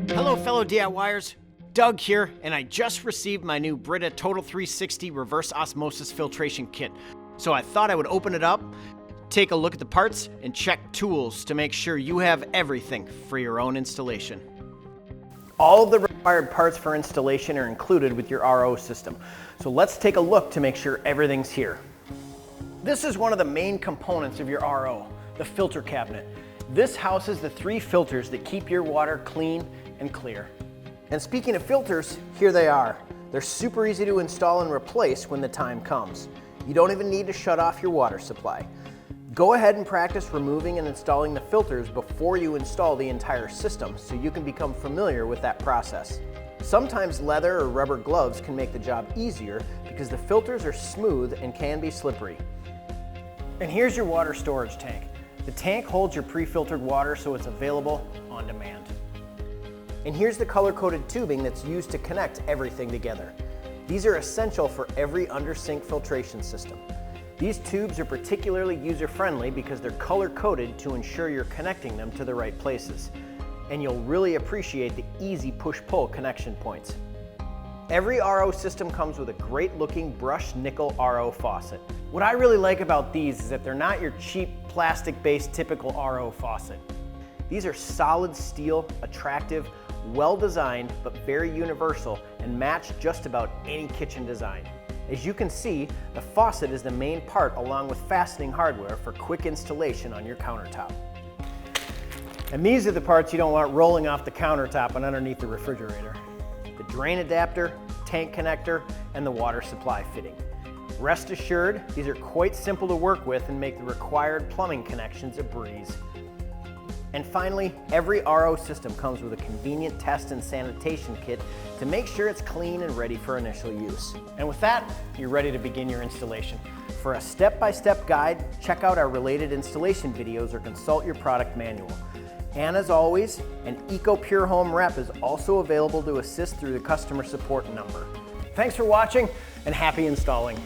Hello fellow DIYers, Doug here, and I just received my new Brita Total 360 Reverse Osmosis Filtration Kit. So I thought I would open it up, take a look at the parts, and check tools to make sure you have everything for your own installation. All of the required parts for installation are included with your RO system. So let's take a look to make sure everything's here. This is one of the main components of your RO, the filter cabinet. This houses the 3 filters that keep your water clean and clear. And speaking of filters, here they are. They're super easy to install and replace when the time comes. You don't even need to shut off your water supply. Go ahead and practice removing and installing the filters before you install the entire system so you can become familiar with that process. Sometimes leather or rubber gloves can make the job easier because the filters are smooth and can be slippery. And here's your water storage tank. The tank holds your pre-filtered water so it's available on demand. And here's the color-coded tubing that's used to connect everything together. These are essential for every under-sink filtration system. These tubes are particularly user-friendly because they're color-coded to ensure you're connecting them to the right places. And you'll really appreciate the easy push-pull connection points. Every RO system comes with a great-looking brushed nickel RO faucet. What I really like about these is that they're not your cheap plastic-based typical RO faucet. These are solid steel, attractive, well-designed, but very universal and match just about any kitchen design. As you can see, the faucet is the main part along with fastening hardware for quick installation on your countertop. And these are the parts you don't want rolling off the countertop and underneath the refrigerator. The drain adapter, tank connector, and the water supply fitting. Rest assured, these are quite simple to work with and make the required plumbing connections a breeze. And finally, every RO system comes with a convenient test and sanitation kit to make sure it's clean and ready for initial use. And with that, you're ready to begin your installation. For a step-by-step guide, check out our related installation videos or consult your product manual. And as always, an EcoPure Home rep is also available to assist through the customer support number. Thanks for watching and happy installing.